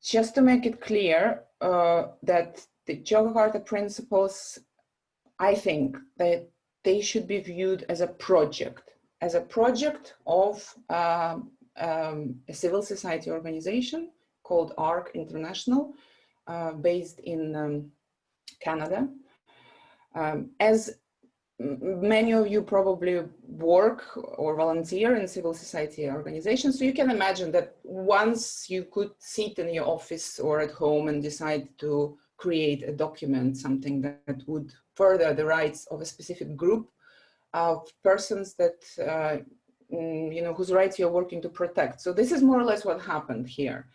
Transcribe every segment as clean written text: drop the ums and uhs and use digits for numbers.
just to make it clear that the Yogyakarta Principles, I think that they should be viewed as a project of a civil society organization called ARC International, based in Canada. As many of you probably work or volunteer in civil society organizations, so you can imagine that once you could sit in your office or at home and decide to create a document, something that would further the rights of a specific group of persons that, you know, whose rights you're working to protect. So this is more or less what happened here.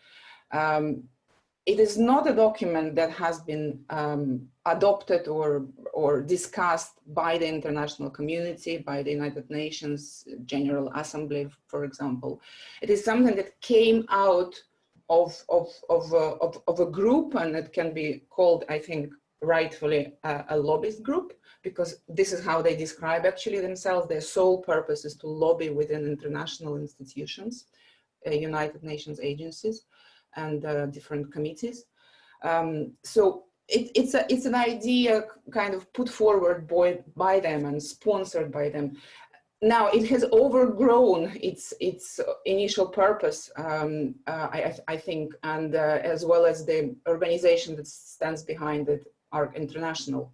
It is not a document that has been adopted or discussed by the international community, by the United Nations General Assembly, for example. It is something that came out of a group, and it can be called, I think, rightfully a lobbyist group, because this is how they describe actually themselves. Their sole purpose is to lobby within international institutions, United Nations agencies, and different committees. So it's an idea kind of put forward by them and sponsored by them. Now it has overgrown its initial purpose, I think, and as well as the organization that stands behind it, ARC International.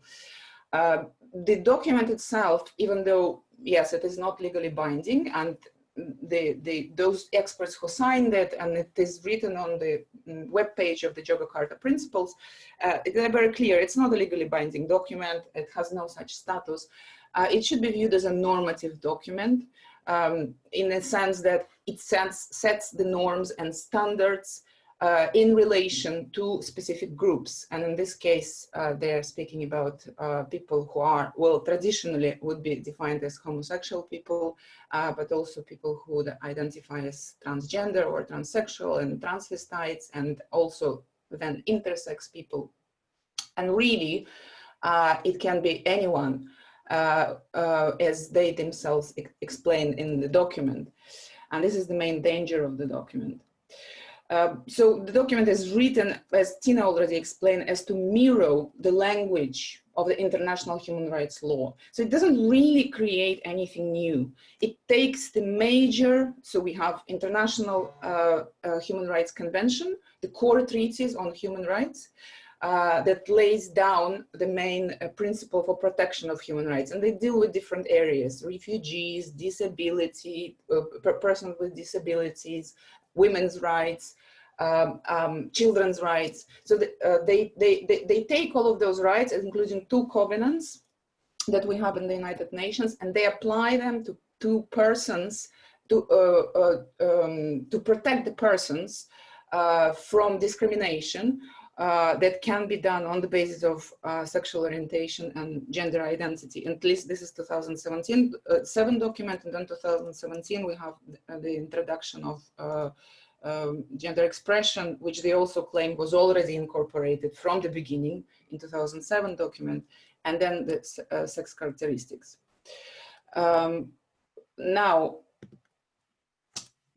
The document itself, even though, yes, it is not legally binding, and those experts who signed it, and it is written on the webpage of the Yogyakarta Principles, they're very clear. It's not a legally binding document. It has no such status. It should be viewed as a normative document in a sense that it sets the norms and standards in relation to specific groups. And in this case, they're speaking about people who are, well, traditionally would be defined as homosexual people, but also people who would identify as transgender or transsexual and transvestites, and also then intersex people. And really, it can be anyone, as they themselves explain in the document. And this is the main danger of the document. So the document is written, as Tina already explained, as to mirror the language of the international human rights law. So it doesn't really create anything new. It takes the major, so we have International Human Rights Convention, the core treaties on human rights, that lays down the main principle for protection of human rights. And they deal with different areas: refugees, disability, persons with disabilities, women's rights, children's rights. So they take all of those rights, including 2 covenants that we have in the United Nations, and they apply them to persons to protect the persons from discrimination that can be done on the basis of sexual orientation and gender identity. At least this is 2017 7 document, and then 2017 we have the introduction of gender expression, which they also claim was already incorporated from the beginning in 2007 document, and then the sex characteristics. Now,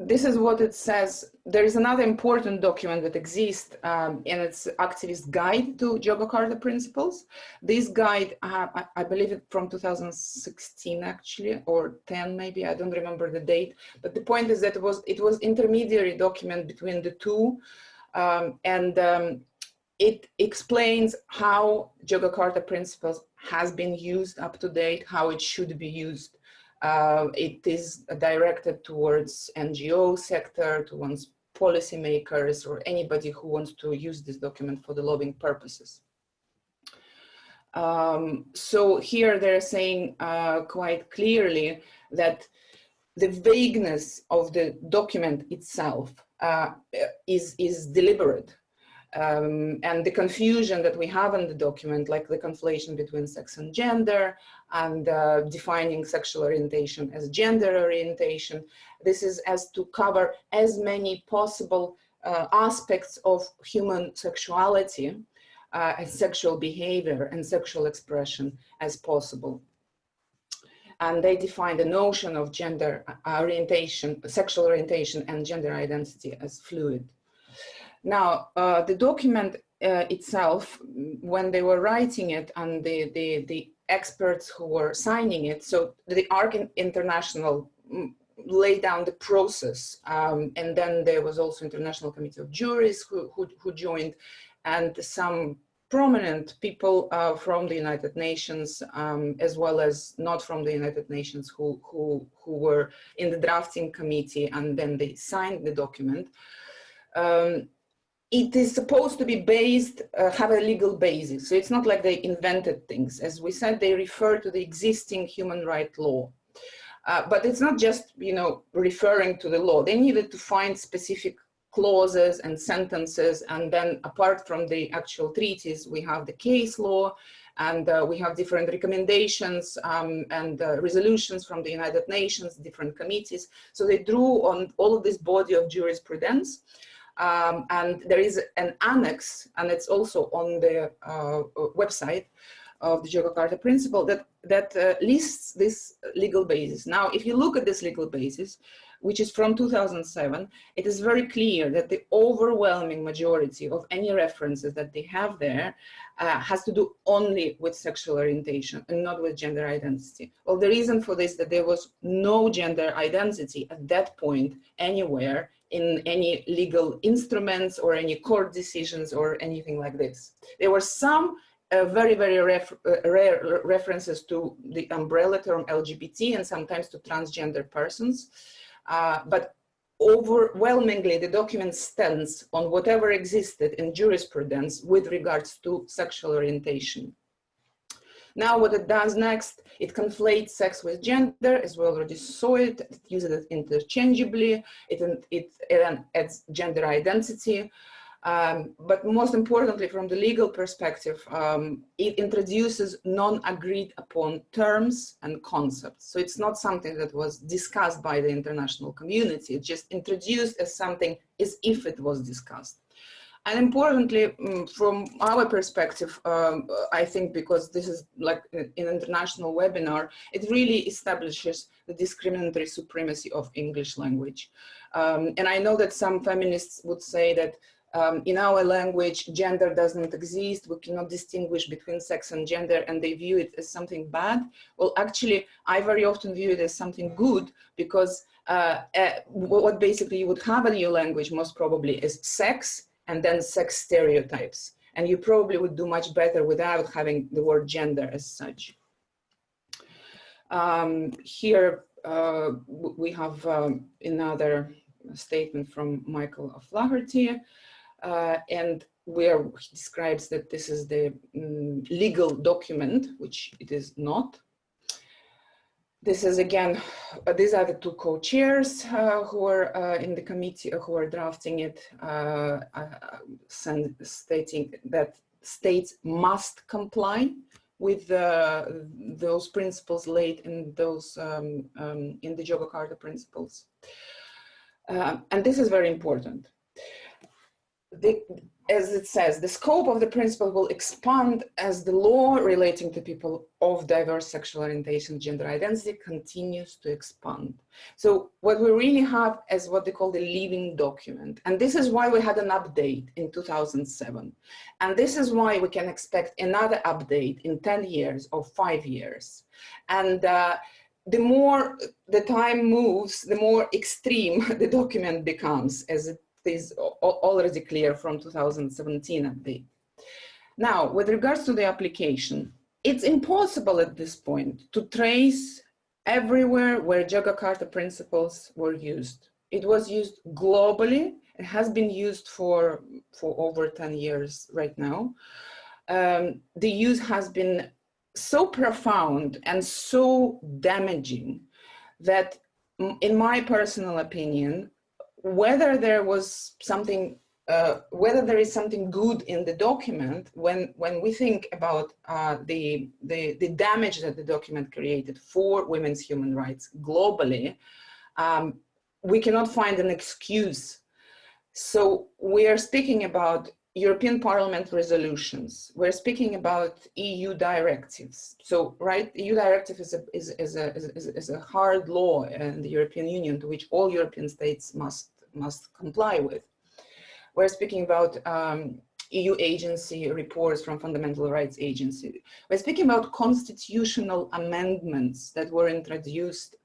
this is what it says. There is another important document that exists, and it's Activist Guide to Yogyakarta Principles. This guide, I believe it from 2016 actually, or 10 maybe, I don't remember the date. But the point is that it was intermediary document between the two, and it explains how Yogyakarta Principles has been used up to date, how it should be used. It is directed towards NGO sector, towards policymakers, or anybody who wants to use this document for the lobbying purposes. So here they're saying quite clearly that the vagueness of the document itself is deliberate. And the confusion that we have in the document, like the conflation between sex and gender, and defining sexual orientation as gender orientation, this is as to cover as many possible aspects of human sexuality, sexual behavior and sexual expression as possible. And they define the notion of gender orientation, sexual orientation and gender identity as fluid. Now, the document itself, when they were writing it, and the experts who were signing it, so the ARC International laid down the process, and then there was also International Committee of Juries who joined, and some prominent people from the United Nations, as well as not from the United Nations, who were in the drafting committee, and then they signed the document. It is supposed to be based, have a legal basis. So it's not like they invented things. As we said, they refer to the existing human rights law. But it's not just, you know, referring to the law. They needed to find specific clauses and sentences. And then apart from the actual treaties, we have the case law, and we have different recommendations and resolutions from the United Nations, different committees. So they drew on all of this body of jurisprudence. And there is an annex, and it's also on the website of the Yogyakarta Principle, that lists this legal basis. Now, if you look at this legal basis, which is from 2007, it is very clear that the overwhelming majority of any references that they have there has to do only with sexual orientation and not with gender identity. Well, the reason for this is that there was no gender identity at that point anywhere in any legal instruments or any court decisions or anything like this. There were some very, very rare references to the umbrella term LGBT and sometimes to transgender persons. But overwhelmingly, the document stands on whatever existed in jurisprudence with regards to sexual orientation. Now, what it does next, it conflates sex with gender, as we already saw it. It uses it interchangeably. It adds gender identity. But most importantly, from the legal perspective, it introduces non-agreed upon terms and concepts. So it's not something that was discussed by the international community. It's just introduced as something as if it was discussed. And importantly, from our perspective, I think because this is like an international webinar, it really establishes the discriminatory supremacy of English language. And I know that some feminists would say that in our language, gender doesn't exist. We cannot distinguish between sex and gender, and they view it as something bad. Well, actually, I very often view it as something good, because what basically you would have in your language most probably is sex and then sex stereotypes. And you probably would do much better without having the word gender as such. Here we have another statement from Michael O'Flaherty. And where he describes that this is the legal document, which it is not. This is again, these are the two co-chairs who are in the committee who are drafting it, stating that states must comply with those principles laid in those in the Yogyakarta Principles. And this is very important. As it says, the scope of the principle will expand as the law relating to people of diverse sexual orientation, gender identity continues to expand. So what we really have is what they call the living document. And this is why we had an update in 2007. And this is why we can expect another update in 10 years or 5 years. And the more the time moves, the more extreme the document becomes, as it is already clear from 2017 update. Now, with regards to the application, it's impossible at this point to trace everywhere where Yogyakarta Principles were used. It was used globally. It has been used for over 10 years right now. The use has been so profound and so damaging that, in my personal opinion, whether there was something, whether there is something good in the document, when we think about the damage that the document created for women's human rights globally, we cannot find an excuse. So we are speaking about European Parliament resolutions. We're speaking about EU directives. So, right, EU directive is a hard law in the European Union to which all European states must comply with. We're speaking about EU agency reports from Fundamental Rights Agency. We're speaking about constitutional amendments that were introduced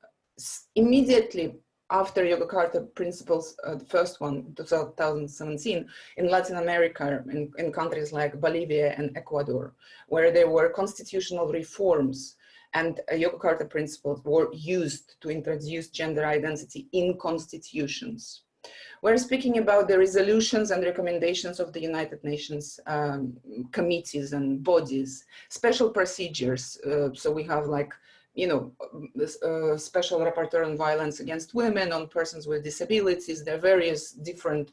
immediately after Yogyakarta Principles, the first one, 2017, in Latin America, in countries like Bolivia and Ecuador, where there were constitutional reforms, and Yogyakarta Principles were used to introduce gender identity in constitutions. We're speaking about the resolutions and recommendations of the United Nations committees and bodies, special procedures. So we have, like, you know, special rapporteur on violence against women, on persons with disabilities. There are various different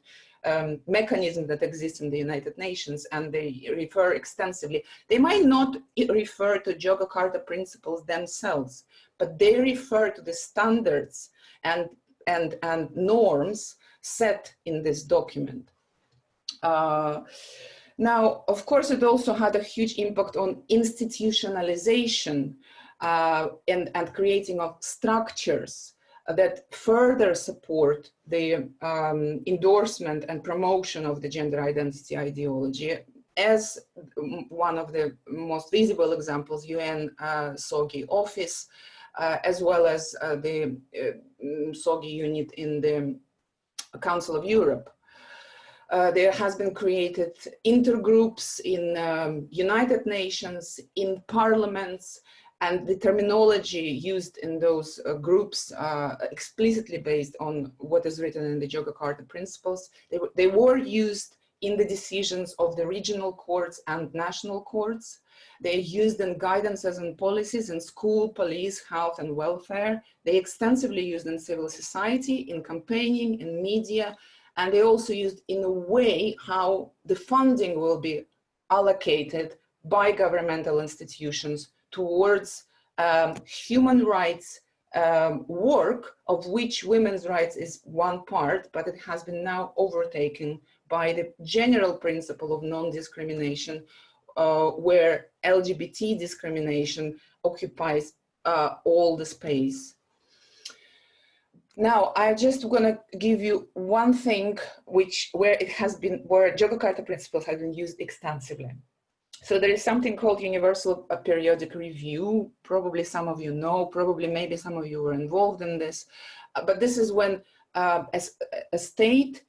mechanisms that exist in the United Nations, and they refer extensively. They might not refer to Yogyakarta Principles themselves, but they refer to the standards and norms set in this document. Now, of course, it also had a huge impact on institutionalization and creating of structures that further support the endorsement and promotion of the gender identity ideology. As one of the most visible examples, UN SOGI office, as well as the SOGI unit in the Council of Europe. There has been created intergroups in United Nations, in parliaments, and the terminology used in those groups explicitly based on what is written in the Yogyakarta Principles. They were used in the decisions of the regional courts and national courts. They're used in guidances and policies in school, police, health, and welfare. They extensively used in civil society, in campaigning, in media, and they also used in a way how the funding will be allocated by governmental institutions towards human rights work, of which women's rights is one part, but it has been now overtaken by the general principle of non-discrimination, where LGBT discrimination occupies all the space. Now, I just want to give you one thing where Yogyakarta Principles have been used extensively. So there is something called Universal Periodic Review. Probably some of you know, probably maybe some of you were involved in this, but this is when a state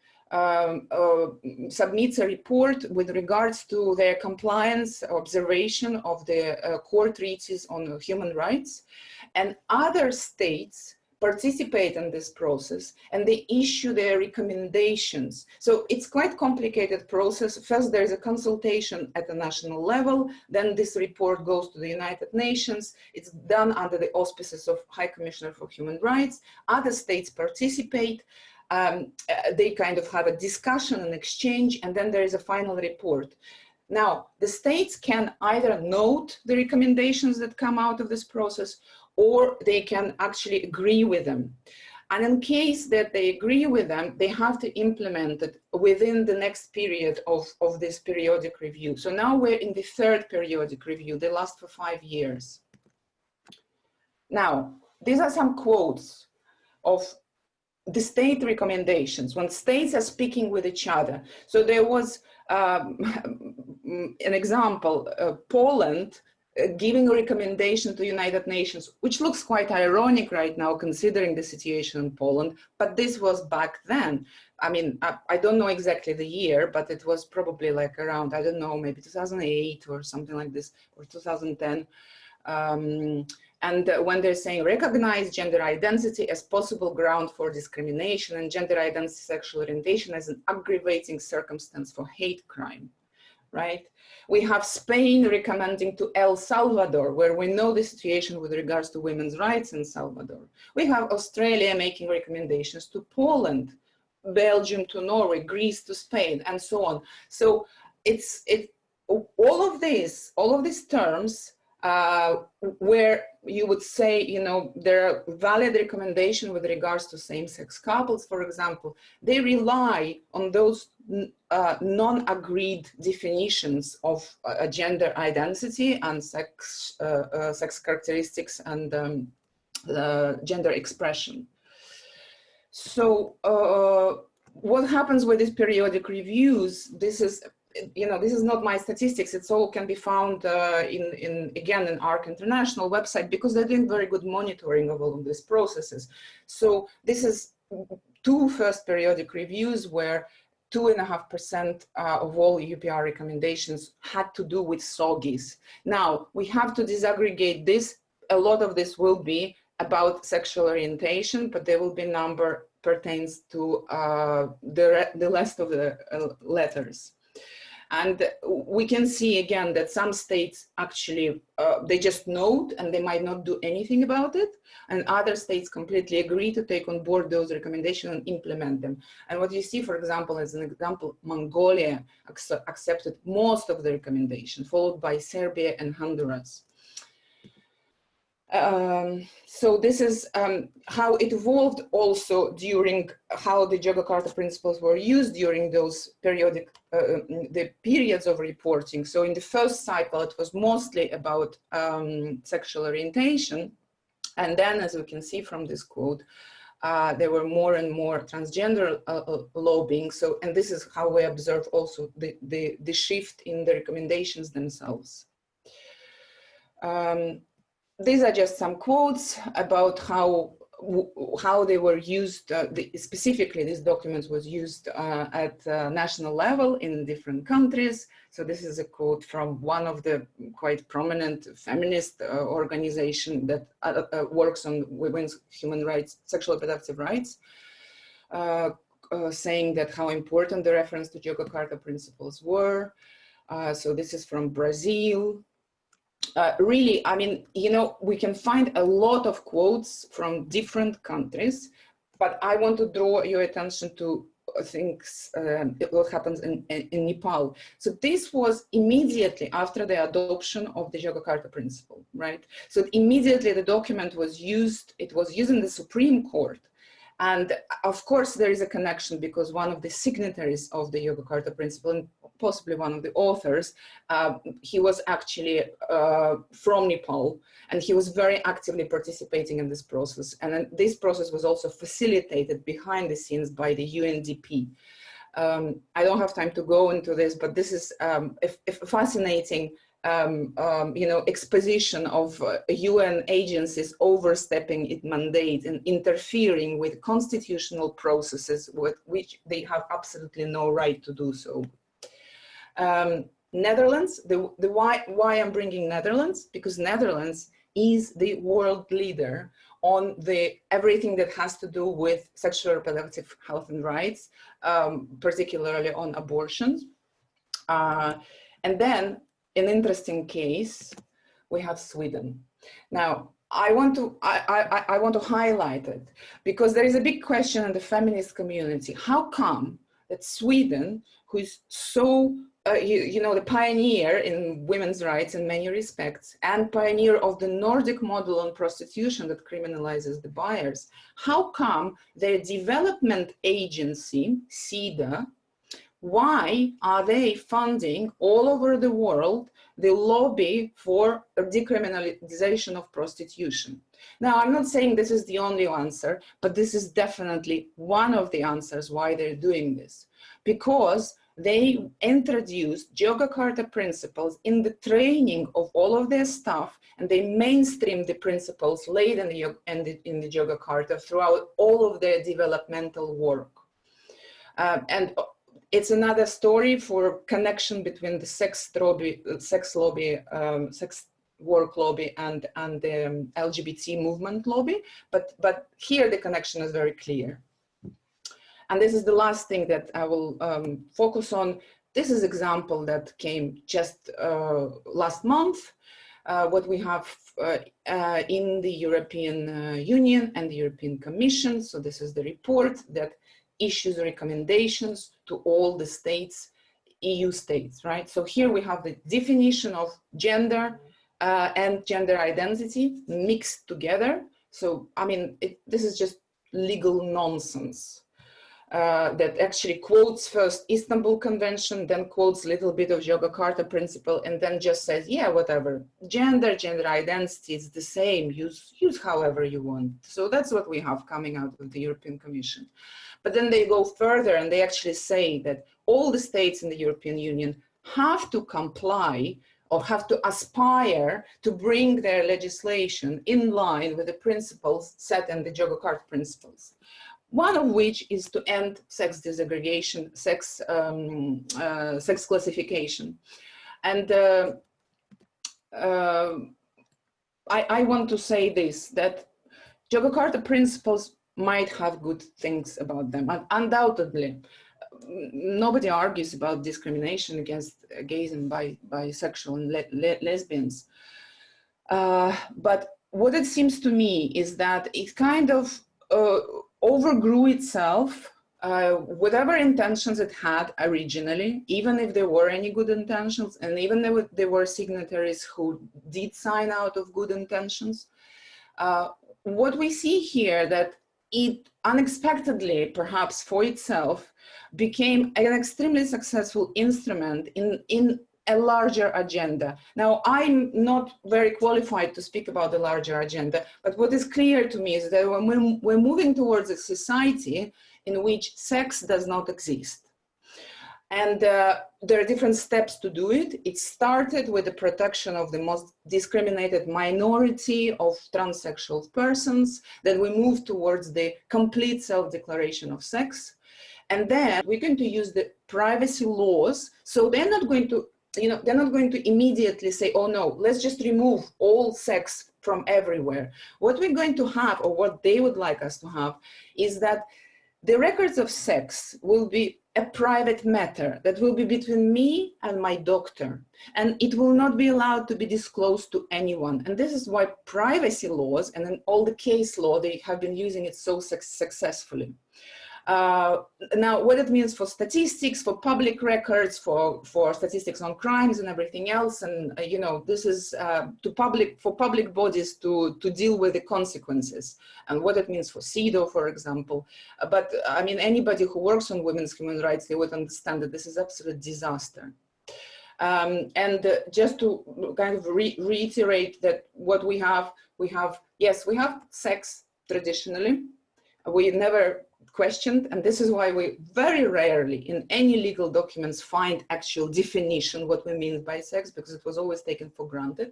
submits a report with regards to their compliance, observation of the core treaties on human rights, and other states participate in this process and they issue their recommendations. So it's quite complicated process. First, there is a consultation at the national level, then this report goes to the United Nations. It's done under the auspices of High Commissioner for Human Rights. Other states participate. They kind of have a discussion and exchange, and then there is a final report. Now, the states can either note the recommendations that come out of this process, or they can actually agree with them. And in case that they agree with them, they have to implement it within the next period of this periodic review. So now we're in the third periodic review. They last for 5 years. Now, these are some quotes of the state recommendations when states are speaking with each other. So there was an example, Poland giving a recommendation to United Nations, which looks quite ironic right now considering the situation in Poland, but this was back then. I mean, I don't know exactly the year, but it was probably like around, I don't know, maybe 2008 or something like this, or 2010. And when they're saying recognize gender identity as possible ground for discrimination and gender identity sexual orientation as an aggravating circumstance for hate crime, right? We have Spain recommending to El Salvador, where we know the situation with regards to women's rights in Salvador. We have Australia making recommendations to Poland, Belgium to Norway, Greece to Spain, and so on. So all of these terms where you would say, you know, there are valid recommendations with regards to same-sex couples, for example, they rely on those non-agreed definitions of gender identity and sex characteristics and gender expression. So what happens with these periodic reviews, this is, this is not my statistics, it's all can be found again, in ARC International website, because they're doing very good monitoring of all of these processes. So this is two first periodic reviews where 2.5% of all UPR recommendations had to do with SOGIs. Now, we have to disaggregate this. A lot of this will be about sexual orientation, but there will be number pertains to the rest of the letters. And we can see again that some states actually, they just note and they might not do anything about it. And other states completely agree to take on board those recommendations and implement them. And what you see, for example, as an example, Mongolia accepted most of the recommendations, followed by Serbia and Honduras. So this is how it evolved also during how the Yogyakarta Principles were used during those periodic, the periods of reporting. So in the first cycle, it was mostly about sexual orientation. And then, as we can see from this quote, there were more and more transgender lobbying. So, and this is how we observe also the shift in the recommendations themselves. These are just some quotes about how they were used. Specifically, this document was used at national level in different countries. So this is a quote from one of the quite prominent feminist organization that works on women's human rights, sexual reproductive rights, saying that how important the reference to Yogyakarta Principles were. So this is from Brazil. Really, I mean, we can find a lot of quotes from different countries, but I want to draw your attention to things, what happens in Nepal. So this was immediately after the adoption of the Yogyakarta Principle, right? So immediately the document was used, it was used in the Supreme Court. And of course, there is a connection because one of the signatories of the Yogyakarta Principle, and possibly one of the authors, he was actually from Nepal, and he was very actively participating in this process. And then this process was also facilitated behind the scenes by the UNDP. I don't have time to go into this, but this is a fascinating exposition of UN agencies overstepping its mandate and interfering with constitutional processes with which they have absolutely no right to do so. Netherlands, why I'm bringing Netherlands, because Netherlands is the world leader on everything that has to do with sexual reproductive health and rights, particularly on abortions. And then an interesting case, we have Sweden. Now, I want to highlight it because there is a big question in the feminist community. How come that Sweden, who is so, the pioneer in women's rights in many respects and pioneer of the Nordic model on prostitution that criminalizes the buyers, how come their development agency, SIDA, why are they funding all over the world the lobby for decriminalization of prostitution? Now, I'm not saying this is the only answer, but this is definitely one of the answers why they're doing this. Because they introduced Yogyakarta Principles in the training of all of their staff, and they mainstreamed the principles laid in the Yogyakarta throughout all of their developmental work. And it's another story for connection between the sex work lobby and the LGBT movement lobby, but here the connection is very clear. And this is the last thing that I will focus on. This is an example that came just last month, what we have in the European Union and the European Commission. So this is the report that issues recommendations to all the states, EU states, right? So here we have the definition of gender and gender identity mixed together. So, I mean, this is just legal nonsense that actually quotes first Istanbul Convention, then quotes a little bit of Yogyakarta Principle, and then just says, yeah, whatever, gender identity is the same, use however you want. So that's what we have coming out of the European Commission. But then they go further and they actually say that all the states in the European Union have to comply or have to aspire to bring their legislation in line with the principles set in the Yogyakarta Principles. One of which is to end sex disaggregation, sex classification. And I want to say this, that Yogyakarta Principles might have good things about them, undoubtedly. Nobody argues about discrimination against gays and bisexual and lesbians. But what it seems to me is that it kind of overgrew itself, whatever intentions it had originally, even if there were any good intentions, and even if there were signatories who did sign out of good intentions. What we see here, that it unexpectedly, perhaps for itself, became an extremely successful instrument in a larger agenda. Now, I'm not very qualified to speak about the larger agenda, but what is clear to me is that when we're moving towards a society in which sex does not exist. And there are different steps to do it. It started with the protection of the most discriminated minority of transsexual persons. Then we moved towards the complete self-declaration of sex. And then we're going to use the privacy laws. So they're not going to, they're not going to immediately say, oh no, let's just remove all sex from everywhere. What we're going to have, or what they would like us to have, is that the records of sex will be a private matter that will be between me and my doctor, and it will not be allowed to be disclosed to anyone. And this is why privacy laws and then all the case law, they have been using it so successfully. Now, what it means for statistics, for public records, for statistics on crimes and everything else, and this is for public bodies to deal with the consequences, and what it means for CEDAW, for example. But I mean, anybody who works on women's human rights, they would understand that this is absolute disaster. And just to kind of reiterate that what we have, yes, we have sex traditionally. We never questioned, and this is why we very rarely in any legal documents find actual definition what we mean by sex, because it was always taken for granted.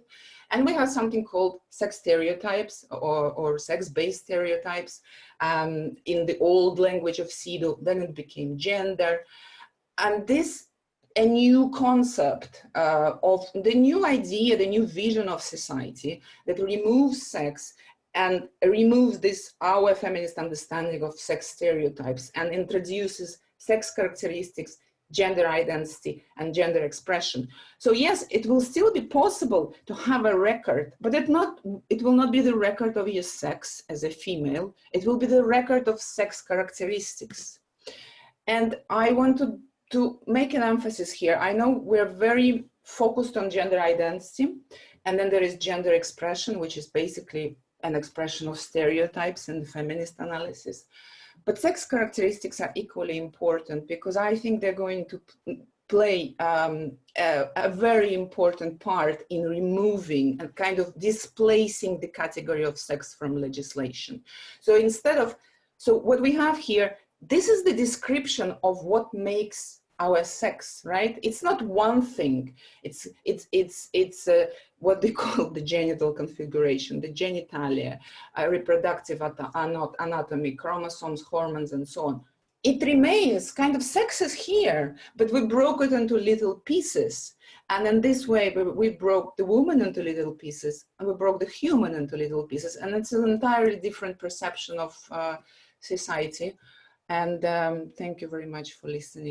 And we have something called sex stereotypes or sex-based stereotypes in the old language of CEDAW. Then it became gender, and this a new concept of the new idea, the new vision of society that removes sex and removes this, our feminist understanding of sex stereotypes, and introduces sex characteristics, gender identity, and gender expression. So yes, it will still be possible to have a record, but it will not be the record of your sex as a female, it will be the record of sex characteristics. And I want to make an emphasis here. I know we're very focused on gender identity, and then there is gender expression, which is basically an expression of stereotypes in the feminist analysis. But sex characteristics are equally important, because I think they're going to play a very important part in removing and kind of displacing the category of sex from legislation. So so what we have here, this is the description of what makes our sex, right? It's not one thing. It's what they call the genital configuration, the genitalia, reproductive anatomy, chromosomes, hormones, and so on. It remains kind of, sex is here, but we broke it into little pieces. And in this way, we broke the woman into little pieces, and we broke the human into little pieces. And it's an entirely different perception of society. And thank you very much for listening.